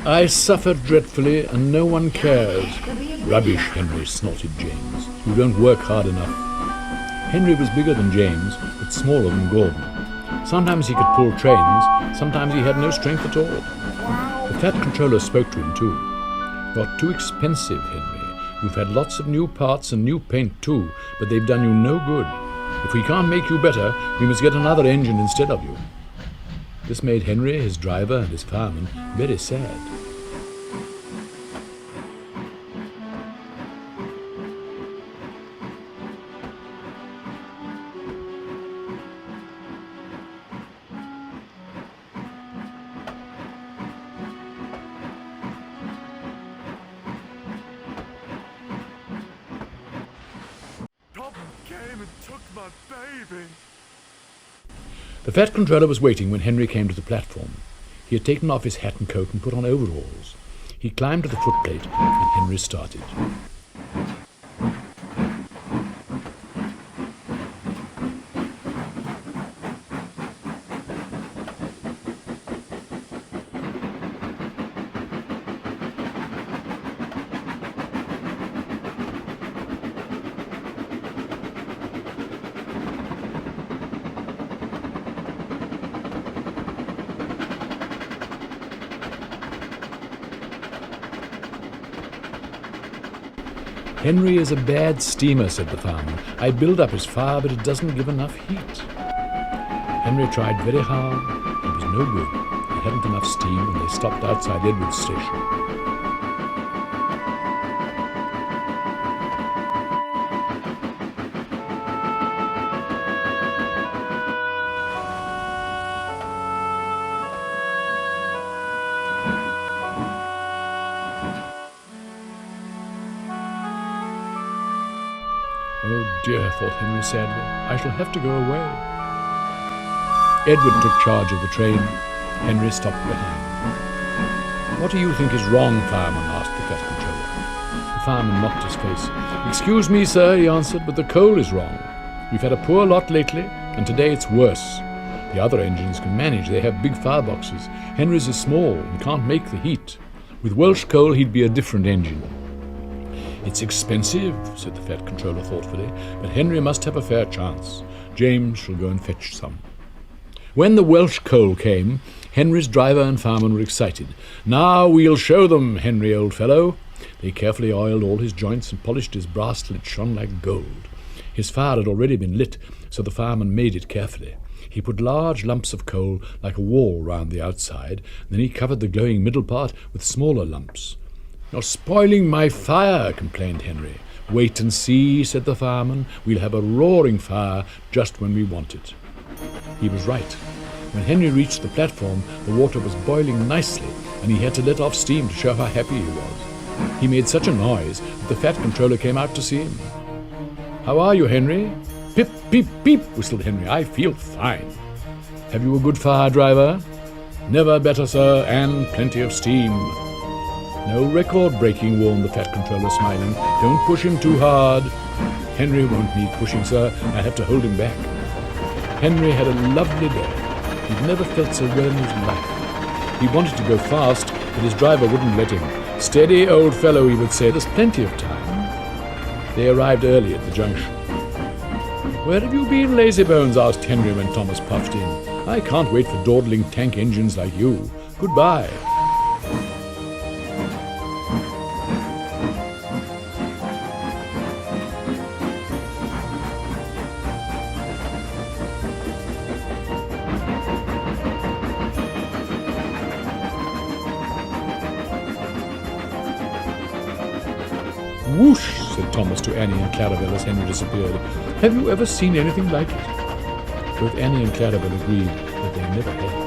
I suffer dreadfully, and no one cares. Rubbish, Henry, snorted James. You don't work hard enough. Henry was bigger than James, but smaller than Gordon. Sometimes he could pull trains, sometimes he had no strength at all. The Fat Controller spoke to him too. You're too expensive, Henry. You've had lots of new parts and new paint too, but they've done you no good. If we can't make you better, we must get another engine instead of you. This made Henry, his driver, and his fireman very sad. Came and took my baby. The Fat Controller was waiting when Henry came to the platform. He had taken off his hat and coat and put on overalls. He climbed to the footplate, and Henry started. Henry is a bad steamer, said the fireman. I build up his fire, but it doesn't give enough heat. Henry tried very hard. It was no good. He hadn't enough steam, and they stopped outside Edward's station. Oh dear, thought Henry sadly, I shall have to go away. Edward took charge of the train. Henry stopped behind. What do you think is wrong, fireman? Asked the Fat Controller. The fireman mopped his face. Excuse me, sir, he answered, but the coal is wrong. We've had a poor lot lately, and today it's worse. The other engines can manage. They have big fireboxes. Henry's is small and can't make the heat. With Welsh coal, he'd be a different engine. It's expensive, said the Fat Controller thoughtfully, but Henry must have a fair chance. James shall go and fetch some. When the Welsh coal came, Henry's driver and fireman were excited. Now we'll show them, Henry, old fellow. They carefully oiled all his joints and polished his brass till it shone like gold. His fire had already been lit, so the fireman made it carefully. He put large lumps of coal like a wall round the outside, then he covered the glowing middle part with smaller lumps. You're spoiling my fire, complained Henry. Wait and see, said the fireman. We'll have a roaring fire just when we want it. He was right. When Henry reached the platform, the water was boiling nicely, and he had to let off steam to show how happy he was. He made such a noise that the Fat Controller came out to see him. How are you, Henry? Pip, peep, peep, whistled Henry. I feel fine. Have you a good fire, driver? Never better, sir, and plenty of steam. No record breaking, warned the Fat Controller, smiling. Don't push him too hard. Henry won't need pushing, sir. I have to hold him back. Henry had a lovely day. He'd never felt so well in his life. He wanted to go fast, but his driver wouldn't let him. Steady, old fellow, he would say. There's plenty of time. They arrived early at the junction. Where have you been, lazybones? Asked Henry when Thomas puffed in. I can't wait for dawdling tank engines like you. Goodbye. Whoosh, said Thomas to Annie and Clarabelle as Henry disappeared. Have you ever seen anything like it? Both Annie and Clarabelle agreed that they never had.